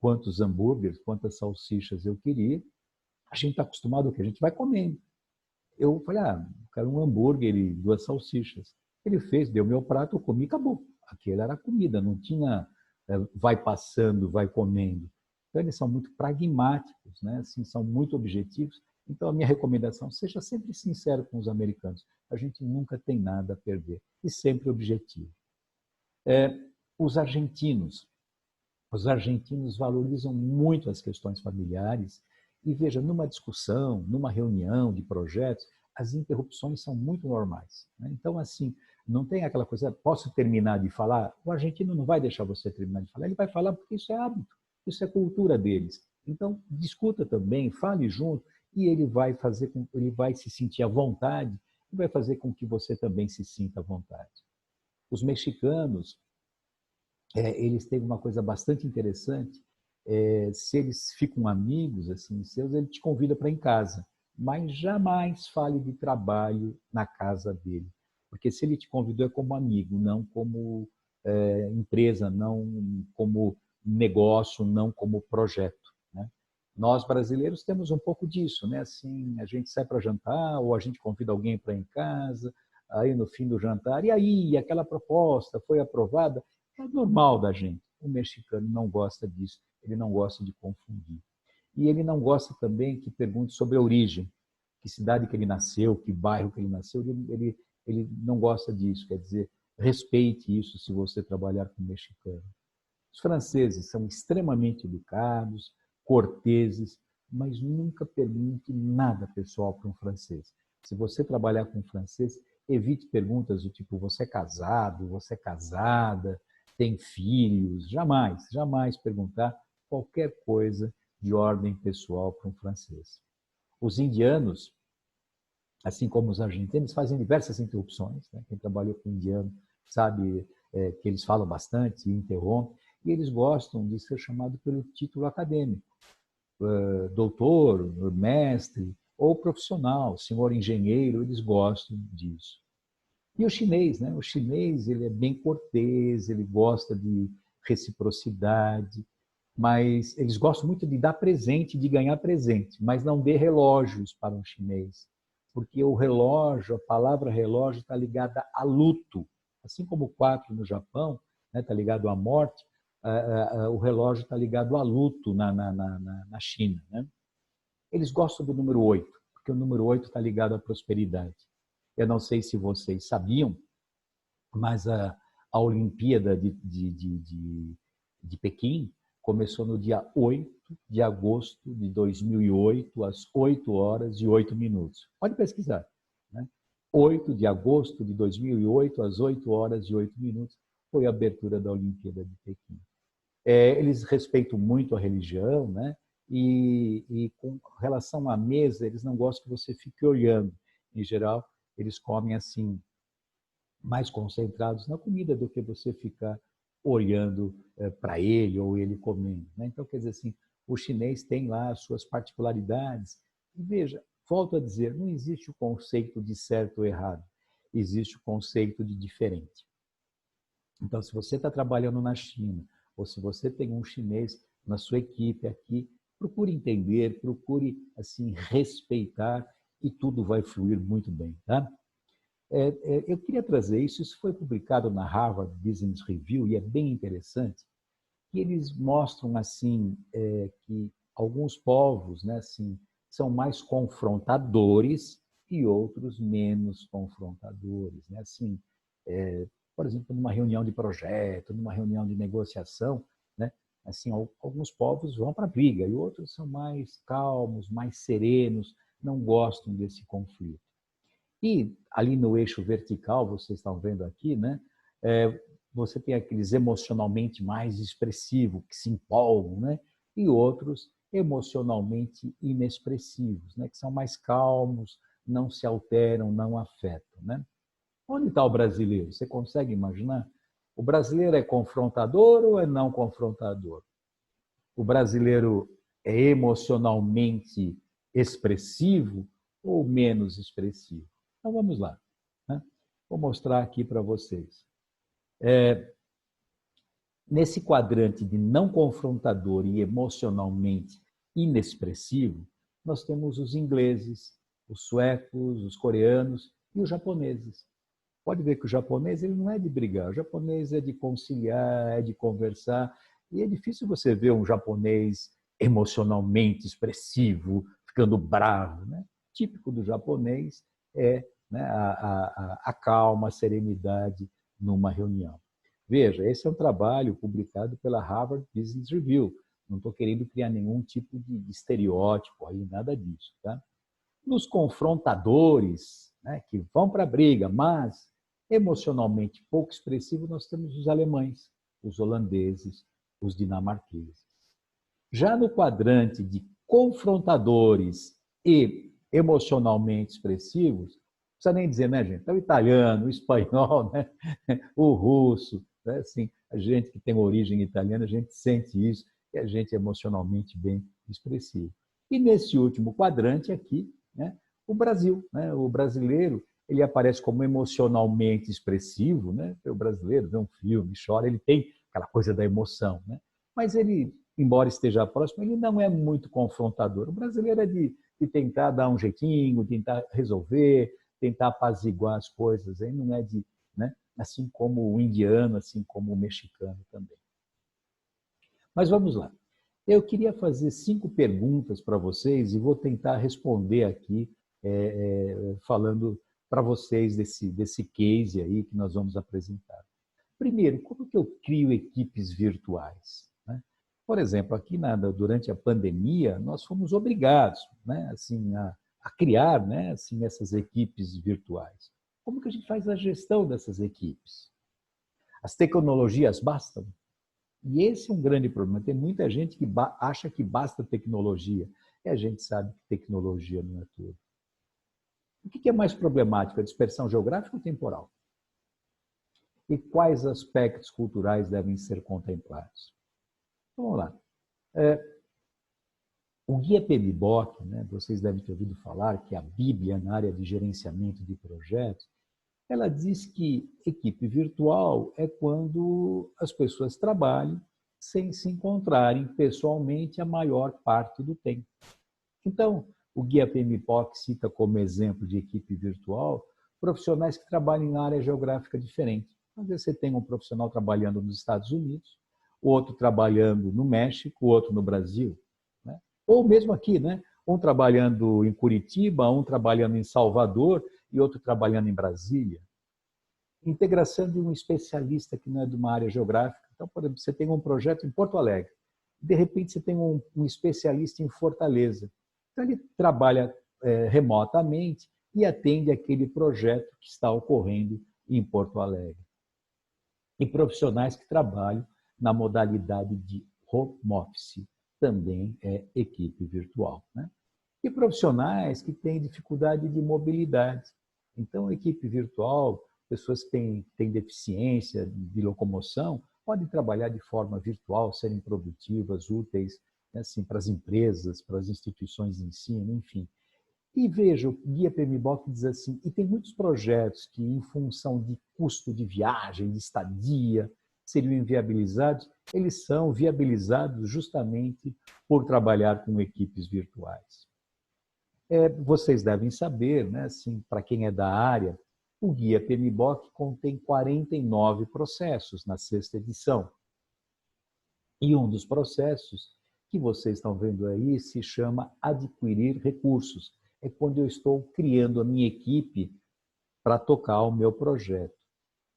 quantos hambúrgueres, quantas salsichas eu queria. A gente está acostumado, o que a gente vai comendo. Eu falei, eu quero um hambúrguer e 2 salsichas. Ele fez, deu meu prato, eu comi e acabou. Aquilo era comida, não tinha vai passando, vai comendo. Então, eles são muito pragmáticos, né? Assim, são muito objetivos Então, a minha recomendação, seja sempre sincero com os americanos. A gente nunca tem nada a perder e sempre objetivo. Os argentinos valorizam muito as questões familiares e, veja, numa discussão, numa reunião de projetos, as interrupções são muito normais. Então, assim, não tem aquela coisa, posso terminar de falar? O argentino não vai deixar você terminar de falar, ele vai falar porque isso é hábito, isso é cultura deles. Então, discuta também, fale junto, e ele vai se sentir à vontade e vai fazer com que você também se sinta à vontade. Os mexicanos, eles têm uma coisa bastante interessante, se eles ficam amigos assim seus, ele te convida para ir em casa, mas jamais fale de trabalho na casa dele, porque se ele te convidou é como amigo, não como empresa, não como negócio, não como projeto, né? Nós brasileiros temos um pouco disso, né? Assim, a gente sai para jantar ou a gente convida alguém para ir em casa, aí no fim do jantar, e aí, aquela proposta foi aprovada? É normal da gente. O mexicano não gosta disso, ele não gosta de confundir. E ele não gosta também que pergunte sobre a origem, que cidade que ele nasceu, que bairro que ele nasceu, ele não gosta disso, quer dizer, respeite isso se você trabalhar com mexicano. Os franceses são extremamente educados, corteses, mas nunca pergunte nada pessoal para um francês. Se você trabalhar com um francês, evite perguntas do tipo, você é casado, você é casada, tem filhos, jamais, jamais perguntar qualquer coisa de ordem pessoal para um francês. Os indianos, assim como os argentinos, fazem diversas interrupções, né? Quem trabalhou com indiano sabe que eles falam bastante e interrompem, e eles gostam de ser chamados pelo título acadêmico, doutor, mestre ou profissional, senhor engenheiro, eles gostam disso. E o chinês, né? O chinês, ele é bem cortês, ele gosta de reciprocidade, mas eles gostam muito de dar presente, de ganhar presente, mas não dê relógios para um chinês, porque o relógio, a palavra relógio está ligada a luto, assim como o 4 no Japão está ligado à morte, o relógio está ligado a luto na China, né? Eles gostam do número 8, porque o número 8 está ligado à prosperidade. Eu não sei se vocês sabiam, mas a Olimpíada de Pequim começou no dia 8 de agosto de 2008, às 8 horas e 8 minutos. Pode pesquisar, né? 8 de agosto de 2008, às 8 horas e 8 minutos, foi a abertura da Olimpíada de Pequim. Eles respeitam muito a religião, né? E com relação à mesa, eles não gostam que você fique olhando. Em geral, eles comem assim, mais concentrados na comida do que você ficar olhando para ele ou ele comendo, né? Então, quer dizer assim, o chinês tem lá as suas particularidades. E veja, volto a dizer, não existe o conceito de certo ou errado, existe o conceito de diferente. Então, se você está trabalhando na China, ou se você tem um chinês na sua equipe aqui, procure entender, procure assim respeitar e tudo vai fluir muito bem, tá? Eu queria trazer isso foi publicado na Harvard Business Review e é bem interessante, que eles mostram assim que alguns povos, né, assim, são mais confrontadores e outros menos confrontadores, né? Assim, por exemplo, numa reunião de projeto, numa reunião de negociação, né? Assim, alguns povos vão para a briga e outros são mais calmos, mais serenos, não gostam desse conflito. E ali no eixo vertical, vocês estão vendo aqui, né? Você tem aqueles emocionalmente mais expressivos, que se empolgam, né? E outros emocionalmente inexpressivos, né? Que são mais calmos, não se alteram, não afetam, né? Onde está o brasileiro? Você consegue imaginar? O brasileiro é confrontador ou é não confrontador? O brasileiro é emocionalmente expressivo ou menos expressivo? Então vamos lá, né? Vou mostrar aqui para vocês. Nesse quadrante de não confrontador e emocionalmente inexpressivo, nós temos os ingleses, os suecos, os coreanos e os japoneses. Pode ver que o japonês ele não é de brigar, o japonês é de conciliar, é de conversar, e é difícil você ver um japonês emocionalmente expressivo, ficando bravo, né? Típico do japonês é, né, a calma, a serenidade numa reunião. Veja, esse é um trabalho publicado pela Harvard Business Review. Não estou querendo criar nenhum tipo de estereótipo aí, nada disso, tá? Nos confrontadores, né, que vão para a briga, mas emocionalmente pouco expressivos, nós temos os alemães, os holandeses, os dinamarqueses. Já no quadrante de confrontadores e emocionalmente expressivos, não precisa nem dizer, né, gente? É o italiano, o espanhol, né? O russo, né? Assim, a gente que tem origem italiana, a gente sente isso, que a gente é emocionalmente bem expressivo. E nesse último quadrante aqui, né, o Brasil, né? O brasileiro, ele aparece como emocionalmente expressivo, né? O brasileiro vê um filme, chora, ele tem aquela coisa da emoção, né? Mas ele, embora esteja próximo, ele não é muito confrontador. O brasileiro é de tentar dar um jeitinho, tentar resolver, tentar apaziguar as coisas, aí não é de, né? Assim como o indiano, assim como o mexicano também. Mas vamos lá. Eu queria fazer 5 perguntas para vocês e vou tentar responder aqui, falando para vocês desse case aí que nós vamos apresentar. Primeiro, como que eu crio equipes virtuais? Né? Por exemplo, aqui durante a pandemia, nós fomos obrigados, né, assim, a criar, né, assim, essas equipes virtuais. Como que a gente faz a gestão dessas equipes? As tecnologias bastam? E esse é um grande problema. Tem muita gente que acha que basta tecnologia. E a gente sabe que tecnologia não é tudo. O que é mais problemático, a dispersão geográfica ou temporal? E quais aspectos culturais devem ser contemplados? Vamos lá. O Guia PMBOK, né, vocês devem ter ouvido falar, que é a Bíblia na área de gerenciamento de projetos, ela diz que equipe virtual é quando as pessoas trabalham sem se encontrarem pessoalmente a maior parte do tempo. Então, o Guia PMBOK cita como exemplo de equipe virtual profissionais que trabalham em área geográfica diferente. Às vezes você tem um profissional trabalhando nos Estados Unidos, outro trabalhando no México, outro no Brasil, né? Ou mesmo aqui, né? Um trabalhando em Curitiba, um trabalhando em Salvador e outro trabalhando em Brasília. Integração de um especialista que não é de uma área geográfica. Então, por exemplo, você tem um projeto em Porto Alegre, de repente você tem um especialista em Fortaleza. Então, ele trabalha remotamente e atende aquele projeto que está ocorrendo em Porto Alegre. E profissionais que trabalham na modalidade de home office, também é equipe virtual, né? E profissionais que têm dificuldade de mobilidade. Então, equipe virtual, pessoas que têm deficiência de locomoção, podem trabalhar de forma virtual, serem produtivas, úteis, né, assim, para as empresas, para as instituições de ensino, enfim. E veja, o Guia PMBOK diz assim, e tem muitos projetos que, em função de custo de viagem, de estadia, seriam inviabilizados, eles são viabilizados justamente por trabalhar com equipes virtuais. Vocês devem saber, né, assim, para quem é da área, o Guia PMBOK contém 49 processos na 6ª edição. E um dos processos que vocês estão vendo aí se chama adquirir recursos. É quando eu estou criando a minha equipe para tocar o meu projeto.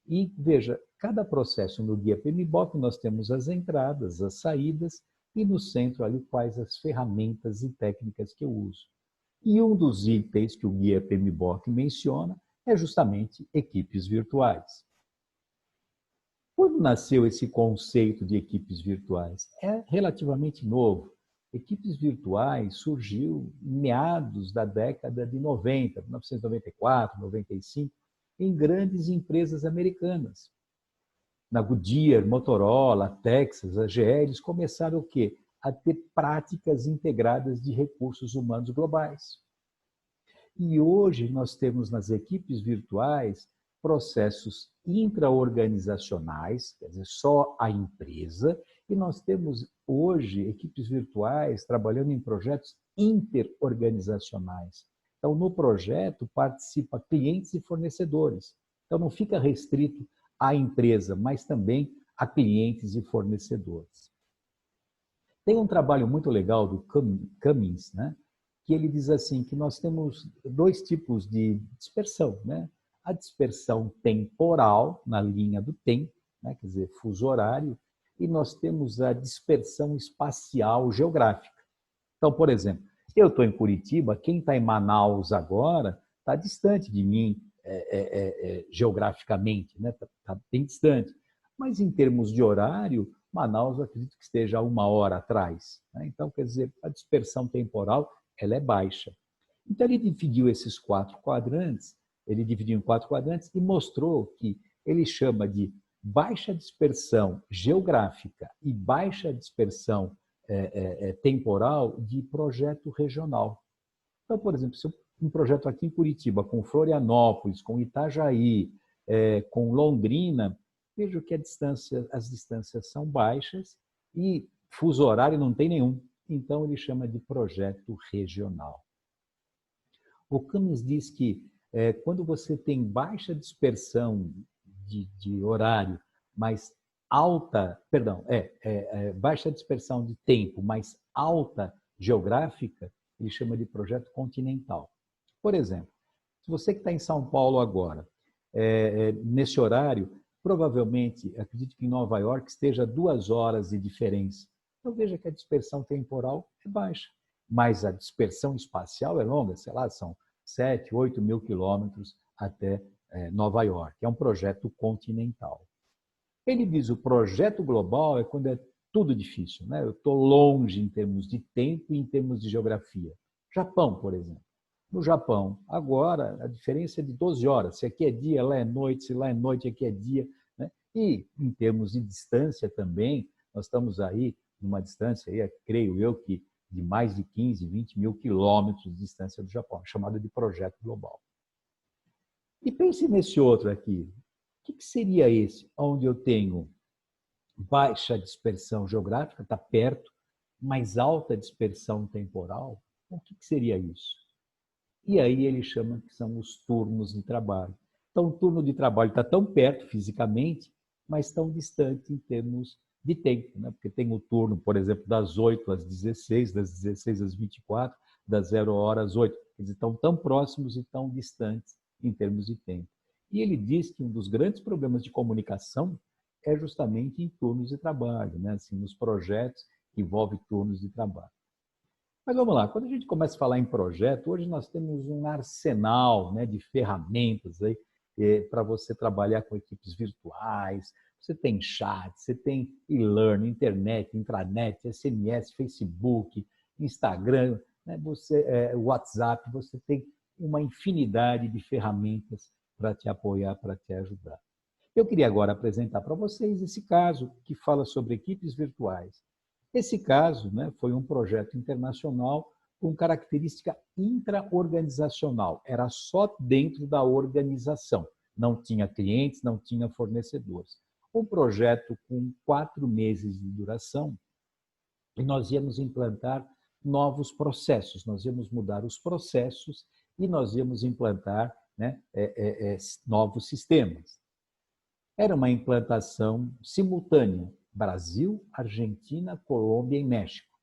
E veja, cada processo no Guia PMBOK nós temos as entradas, as saídas e no centro ali quais as ferramentas e técnicas que eu uso. E um dos itens que o Guia PMBOK menciona é justamente equipes virtuais. Quando nasceu esse conceito de equipes virtuais? É relativamente novo. Equipes virtuais surgiu em meados da década de 90, 1994, 95, em grandes empresas americanas. Na Goodyear, Motorola, Texas, a GE, eles começaram o quê? A ter práticas integradas de recursos humanos globais. E hoje nós temos nas equipes virtuais processos intraorganizacionais, quer dizer, só a empresa, e nós temos hoje equipes virtuais trabalhando em projetos interorganizacionais. Então, no projeto participa clientes e fornecedores. Então, não fica restrito à empresa, mas também a clientes e fornecedores. Tem um trabalho muito legal do Cummins, né? que ele diz assim, que nós temos dois tipos de dispersão, né? A dispersão temporal, na linha do tempo, né? Quer dizer, fuso horário, e nós temos a dispersão espacial geográfica. Então, por exemplo, eu estou em Curitiba, quem está em Manaus agora está distante de mim geograficamente, né? Tá bem distante. Mas em termos de horário, Manaus eu acredito que esteja a 1 hora atrás, né? Então, quer dizer, a dispersão temporal ela é baixa. Então, ele dividiu esses 4 quadrantes, ele dividiu em 4 quadrantes e mostrou que ele chama de baixa dispersão geográfica e baixa dispersão temporal de projeto regional. Então, por exemplo, se um projeto aqui em Curitiba, com Florianópolis, com Itajaí, com Londrina, vejo que as distâncias são baixas e fuso horário não tem nenhum. Então, ele chama de projeto regional. O Cummings diz que quando você tem baixa dispersão de horário, mas alta, perdão, baixa dispersão de tempo, mas alta geográfica, ele chama de projeto continental. Por exemplo, se você que está em São Paulo agora, nesse horário, provavelmente, acredito que em Nova York esteja 2 horas de diferença. Então veja que a dispersão temporal é baixa, mas a dispersão espacial é longa, sei lá, são 7, 8 mil quilômetros até Nova York. É um projeto continental. Ele diz o projeto global é quando é tudo difícil, né? Eu estou longe em termos de tempo e em termos de geografia. Japão, por exemplo. No Japão, agora, a diferença é de 12 horas. Se aqui é dia, lá é noite. Se lá é noite, aqui é dia, né? E, em termos de distância também, nós estamos aí numa distância, aí, creio eu, que de mais de 15, 20 mil quilômetros de distância do Japão, chamado de projeto global. E pense nesse outro aqui. O que seria esse, onde eu tenho baixa dispersão geográfica, está perto, mas alta dispersão temporal? O que seria isso? E aí ele chama que são os turnos de trabalho. Então, o turno de trabalho está tão perto fisicamente, mas tão distante em termos de tempo, né? Porque tem o turno, por exemplo, das 8 às 16, das 16 às 24, das 0 hora às 8. Eles estão tão próximos e tão distantes em termos de tempo. E ele diz que um dos grandes problemas de comunicação é justamente em turnos de trabalho, né? Assim, nos projetos que envolvem turnos de trabalho. Mas vamos lá, quando a gente começa a falar em projeto, hoje nós temos um arsenal, né, de ferramentas aí, para você trabalhar com equipes virtuais. Você tem chat, você tem e-learning, internet, intranet, SMS, Facebook, Instagram, né, WhatsApp, você tem uma infinidade de ferramentas para te apoiar, para te ajudar. Eu queria agora apresentar para vocês esse caso que fala sobre equipes virtuais. Esse caso, né, foi um projeto internacional com característica intra-organizacional. Era só dentro da organização. Não tinha clientes, não tinha fornecedores. Um projeto com 4 meses de duração e nós íamos implantar novos processos. Nós íamos mudar os processos e nós íamos implantar, né, novos sistemas. Era uma implantação simultânea. Brasil, Argentina, Colômbia e México.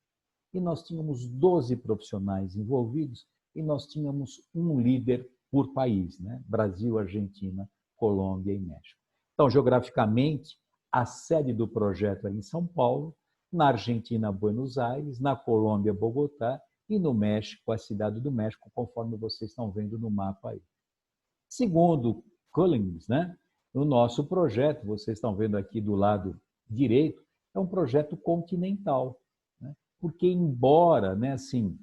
E nós tínhamos 12 profissionais envolvidos e nós tínhamos um líder por país, né? Brasil, Argentina, Colômbia e México. Então, geograficamente, a sede do projeto era em São Paulo, na Argentina, Buenos Aires, na Colômbia, Bogotá e no México, a cidade do México, conforme vocês estão vendo no mapa aí. Segundo Cummings, né? O nosso projeto, vocês estão vendo aqui do lado direito, é um projeto continental, né? Porque embora, né, assim,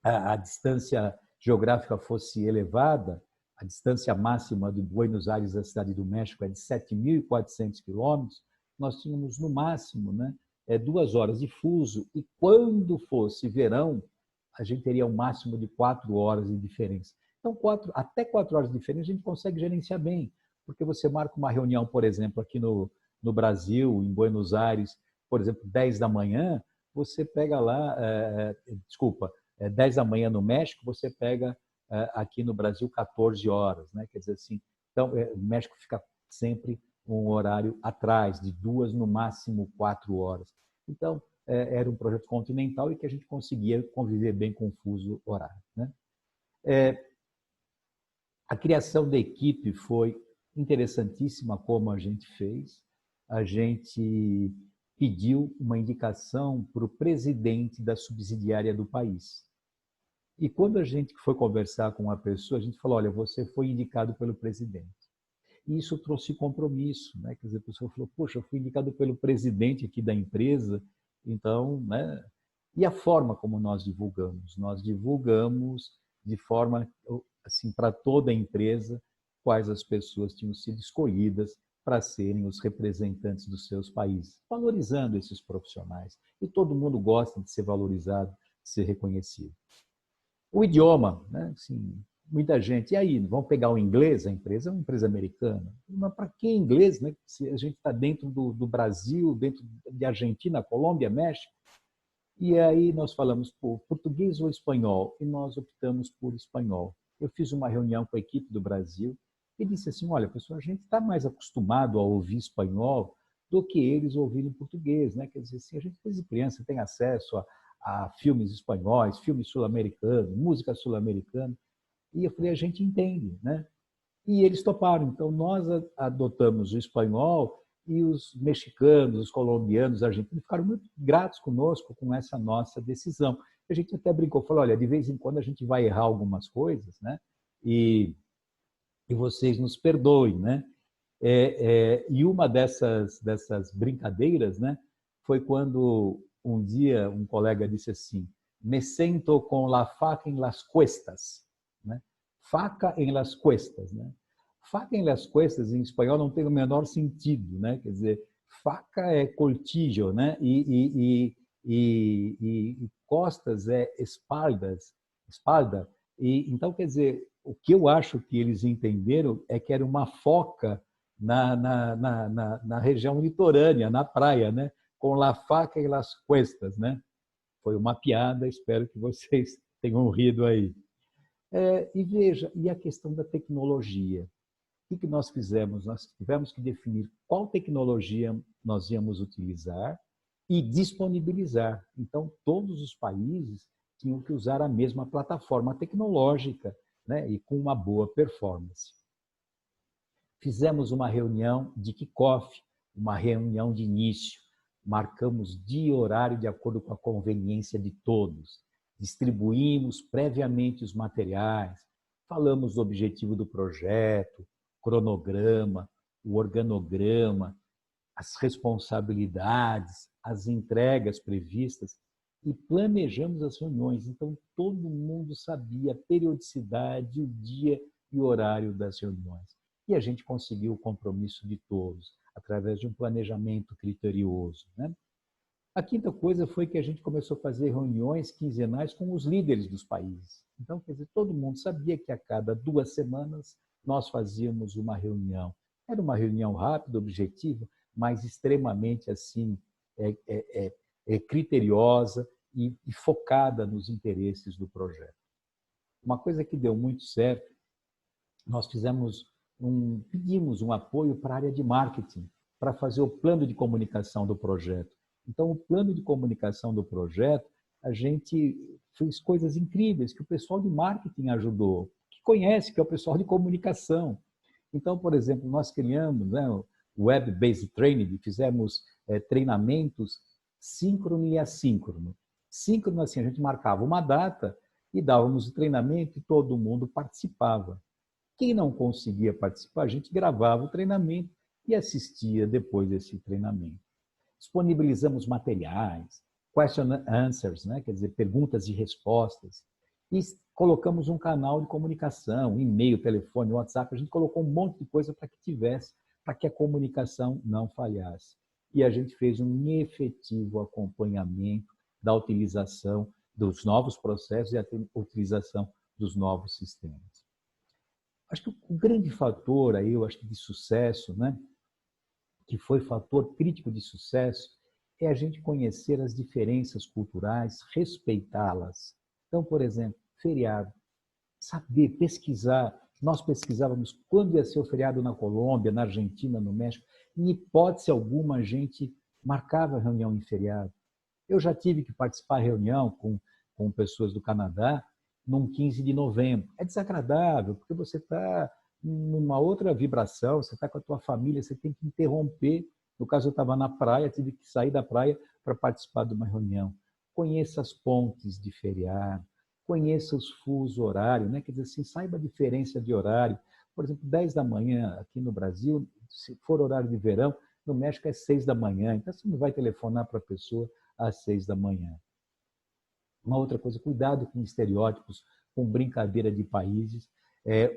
a distância geográfica fosse elevada, a distância máxima de Buenos Aires à cidade do México é de 7.400 quilômetros, nós tínhamos no máximo, né, 2 horas de fuso e quando fosse verão, a gente teria um máximo de 4 horas de diferença. Então, até 4 horas de diferença a gente consegue gerenciar bem, porque você marca uma reunião, por exemplo, aqui no Brasil, em Buenos Aires, por exemplo, 10 da manhã, você pega lá, 10 da manhã no México, você pega aqui no Brasil 14 horas, né? Quer dizer assim, então o México fica sempre um horário atrás, de 2, no máximo 4 horas. Então, era um projeto continental e que a gente conseguia conviver bem com o fuso horário, né? A criação da equipe foi interessantíssima como a gente fez. A gente pediu uma indicação para o presidente da subsidiária do país. E quando a gente foi conversar com a pessoa, a gente falou, olha, você foi indicado pelo presidente. E isso trouxe compromisso, né? Quer dizer, a pessoa falou, poxa, eu fui indicado pelo presidente aqui da empresa, então, né? E a forma como nós divulgamos de forma, assim, para toda a empresa, quais as pessoas tinham sido escolhidas para serem os representantes dos seus países, valorizando esses profissionais. E todo mundo gosta de ser valorizado, de ser reconhecido. O idioma, né? Assim, muita gente, e aí, vamos pegar o inglês? A empresa é uma empresa americana. Mas para que inglês, né? Se a gente está dentro do Brasil, dentro de Argentina, Colômbia, México. E aí nós falamos por português ou espanhol, e nós optamos por espanhol. Eu fiz uma reunião com a equipe do Brasil e disse assim, olha, pessoal, a gente está mais acostumado a ouvir espanhol do que eles ouvirem português, né? Quer dizer, assim, a gente desde criança tem acesso a filmes espanhóis, filmes sul-americanos, música sul-americana, e eu falei, a gente entende, né? E eles toparam. Então, nós adotamos o espanhol e os mexicanos, os colombianos, os argentinos ficaram muito gratos conosco com essa nossa decisão. A gente até brincou, falou, olha, de vez em quando a gente vai errar algumas coisas, né? E vocês nos perdoem, né? E uma dessas brincadeiras, né, foi quando um dia um colega disse assim, me sento com la faca en las cuestas, né? Faca en las cuestas, né? Faca en las cuestas em espanhol não tem o menor sentido, né? Quer dizer, faca é coltillo, né? E costas é espalda. E então, quer dizer, o que eu acho que eles entenderam é que era uma foca na região litorânea, na praia, né? Com la faca e las cuestas, né? Foi uma piada, espero que vocês tenham rido aí. E veja, e a questão da tecnologia. O que nós fizemos? Nós tivemos que definir qual tecnologia nós íamos utilizar e disponibilizar. Então, todos os países tinham que usar a mesma plataforma tecnológica, né? E com uma boa performance. Fizemos uma reunião de kickoff, uma reunião de início. Marcamos dia e horário de acordo com a conveniência de todos. Distribuímos previamente os materiais, falamos do objetivo do projeto, cronograma, o organograma, as responsabilidades, as entregas previstas e planejamos as reuniões. Então, todo mundo sabia a periodicidade, o dia e o horário das reuniões. E a gente conseguiu o compromisso de todos, através de um planejamento criterioso, né? A quinta coisa foi que a gente começou a fazer reuniões quinzenais com os líderes dos países. Então, quer dizer, todo mundo sabia que a cada 2 semanas nós fazíamos uma reunião. Era uma reunião rápida, objetiva, mas extremamente assim, criteriosa e focada nos interesses do projeto. Uma coisa que deu muito certo, nós pedimos um apoio para a área de marketing, para fazer o plano de comunicação do projeto. Então, o plano de comunicação do projeto, a gente fez coisas incríveis que o pessoal de marketing ajudou, que conhece, que é o pessoal de comunicação. Então, por exemplo, nós criamos, né, o Web-Based Training, fizemos treinamentos síncrono e assíncrono. Síncrono, assim, a gente marcava uma data e dávamos o treinamento e todo mundo participava. Quem não conseguia participar, a gente gravava o treinamento e assistia depois desse treinamento. Disponibilizamos materiais, question answers, né? Quer dizer, perguntas e respostas, e colocamos um canal de comunicação, e-mail, telefone, WhatsApp, a gente colocou um monte de coisa para que tivesse, para que a comunicação não falhasse. E a gente fez um efetivo acompanhamento da utilização dos novos processos e a utilização dos novos sistemas. Acho que o grande fator aí, eu acho que de sucesso, né, que foi fator crítico de sucesso, é a gente conhecer as diferenças culturais, respeitá-las. Então, por exemplo, feriado, saber, pesquisar. Nós pesquisávamos quando ia ser o feriado na Colômbia, na Argentina, no México. Em hipótese alguma, a gente marcava a reunião em feriado. Eu já tive que participar de reunião com pessoas do Canadá num 15 de novembro. É desagradável, porque você está numa outra vibração, você está com a tua família, você tem que interromper. No caso, eu estava na praia, tive que sair da praia para participar de uma reunião. Conheça as pontes de feriado, conheça os fusos horários, né? Quer dizer assim, saiba a diferença de horário. Por exemplo, 10 da manhã aqui no Brasil, se for horário de verão, no México é 6 da manhã, então você não vai telefonar para a pessoa às 6 da manhã. Uma outra coisa, cuidado com estereótipos, com brincadeira de países.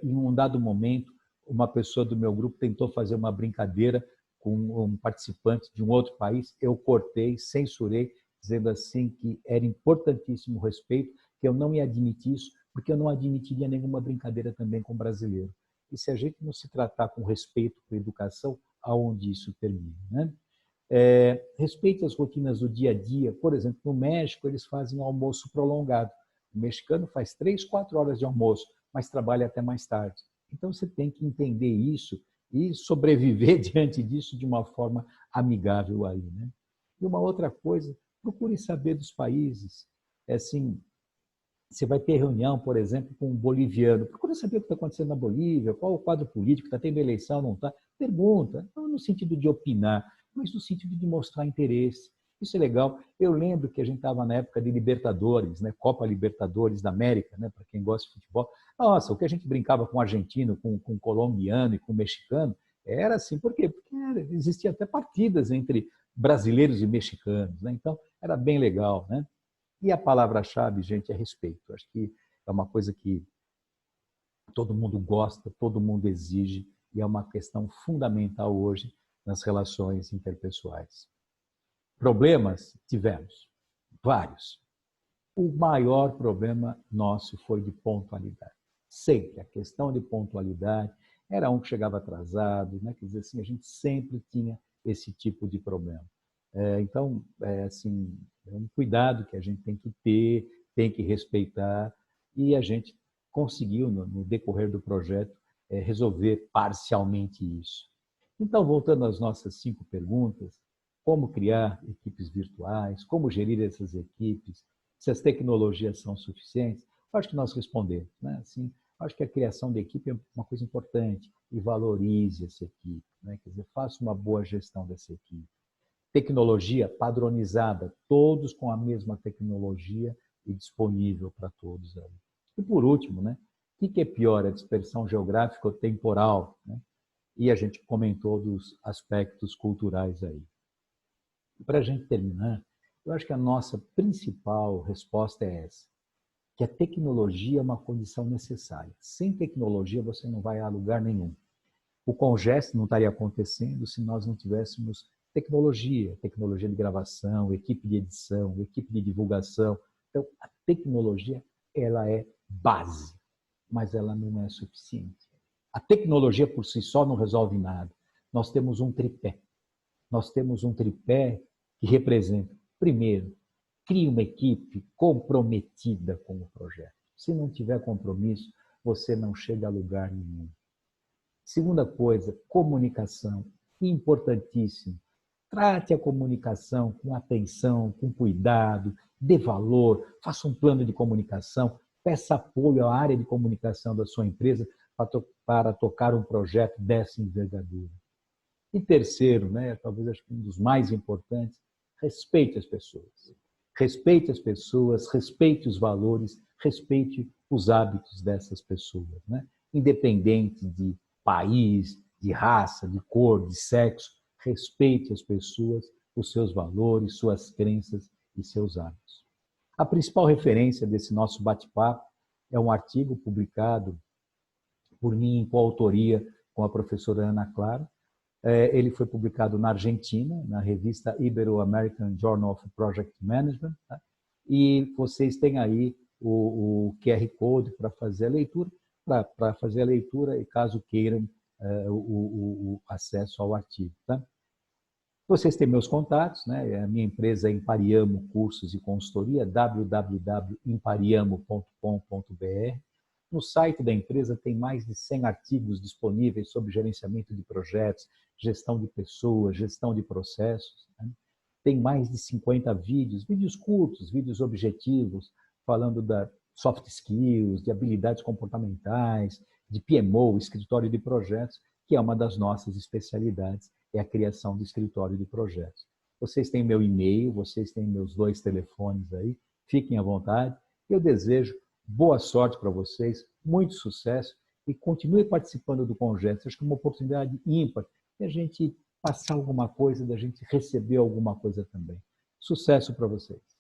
Em um dado momento, uma pessoa do meu grupo tentou fazer uma brincadeira com um participante de um outro país, eu cortei, censurei, dizendo assim que era importantíssimo o respeito, que eu não ia admitir isso, porque eu não admitiria nenhuma brincadeira também com brasileiro. E se a gente não se tratar com respeito, com educação, aonde isso termina, né? Respeite as rotinas do dia a dia. Por exemplo, no México, eles fazem um almoço prolongado. O mexicano faz 3, 4 horas de almoço, mas trabalha até mais tarde. Então, você tem que entender isso e sobreviver diante disso de uma forma amigável aí, né? E uma outra coisa, procure saber dos países. Assim, você vai ter reunião, por exemplo, com um boliviano. Procura saber o que está acontecendo na Bolívia, qual o quadro político, está tendo eleição, não está. Pergunta, não no sentido de opinar, mas no sentido de mostrar interesse. Isso é legal. Eu lembro que a gente estava na época de Libertadores, né? Copa Libertadores da América, né? Para quem gosta de futebol. Nossa, o que a gente brincava com argentino, com colombiano e com mexicano, era assim. Por quê? Porque existia até partidas entre brasileiros e mexicanos, né? Então, era bem legal, né? E a palavra-chave, gente, é respeito. Acho que é uma coisa que todo mundo gosta, todo mundo exige, e é uma questão fundamental hoje nas relações interpessoais. Problemas tivemos, vários. O maior problema nosso foi de pontualidade. Sempre a questão de pontualidade era um que chegava atrasado, né? Quer dizer assim, a gente sempre tinha esse tipo de problema. Então, assim, é um cuidado que a gente tem que ter, tem que respeitar, e a gente conseguiu, no decorrer do projeto, resolver parcialmente isso. Então, voltando às nossas 5 perguntas, como criar equipes virtuais, como gerir essas equipes, se as tecnologias são suficientes, eu acho que nós respondemos, né? Assim, acho que a criação de equipe é uma coisa importante e valorize essa equipe, né? Quer dizer, faça uma boa gestão dessa equipe. Tecnologia padronizada, todos com a mesma tecnologia e disponível para todos aí. E por último, né? O que é pior, a dispersão geográfica ou temporal, né? E a gente comentou dos aspectos culturais aí. Para a gente terminar, eu acho que a nossa principal resposta é essa, que a tecnologia é uma condição necessária. Sem tecnologia você não vai a lugar nenhum. O Congest não estaria acontecendo se nós não tivéssemos tecnologia, tecnologia de gravação, equipe de edição, equipe de divulgação. Então, a tecnologia, ela é base, mas ela não é suficiente. A tecnologia por si só não resolve nada. Nós temos um tripé. Nós temos um tripé que representa, primeiro, crie uma equipe comprometida com o projeto. Se não tiver compromisso, você não chega a lugar nenhum. Segunda coisa, comunicação, importantíssimo. Trate a comunicação com atenção, com cuidado, dê valor, faça um plano de comunicação, peça apoio à área de comunicação da sua empresa para tocar um projeto dessa envergadura. E terceiro, né, talvez acho que um dos mais importantes, respeite as pessoas. Respeite as pessoas, respeite os valores, respeite os hábitos dessas pessoas, né? Independente de país, de raça, de cor, de sexo, respeite as pessoas, os seus valores, suas crenças e seus hábitos. A principal referência desse nosso bate-papo é um artigo publicado por mim em coautoria com a professora Ana Clara. Ele foi publicado na Argentina, na revista Ibero-American Journal of Project Management, tá? E vocês têm aí o QR Code para fazer a leitura, e caso queiram o acesso ao artigo. Tá? Vocês têm meus contatos, né? A minha empresa é Impariamo Cursos e Consultoria, www.impariamo.com.br. No site da empresa tem mais de 100 artigos disponíveis sobre gerenciamento de projetos, gestão de pessoas, gestão de processos, né? Tem mais de 50 vídeos, vídeos curtos, vídeos objetivos, falando da soft skills, de habilidades comportamentais, de PMO, escritório de projetos, que é uma das nossas especialidades, é a criação de escritório de projetos. Vocês têm meu e-mail, vocês têm meus 2 telefones aí, fiquem à vontade. Eu desejo boa sorte para vocês, muito sucesso e continue participando do Congênesis. Acho que é uma oportunidade ímpar de a gente passar alguma coisa, da gente receber alguma coisa também. Sucesso para vocês.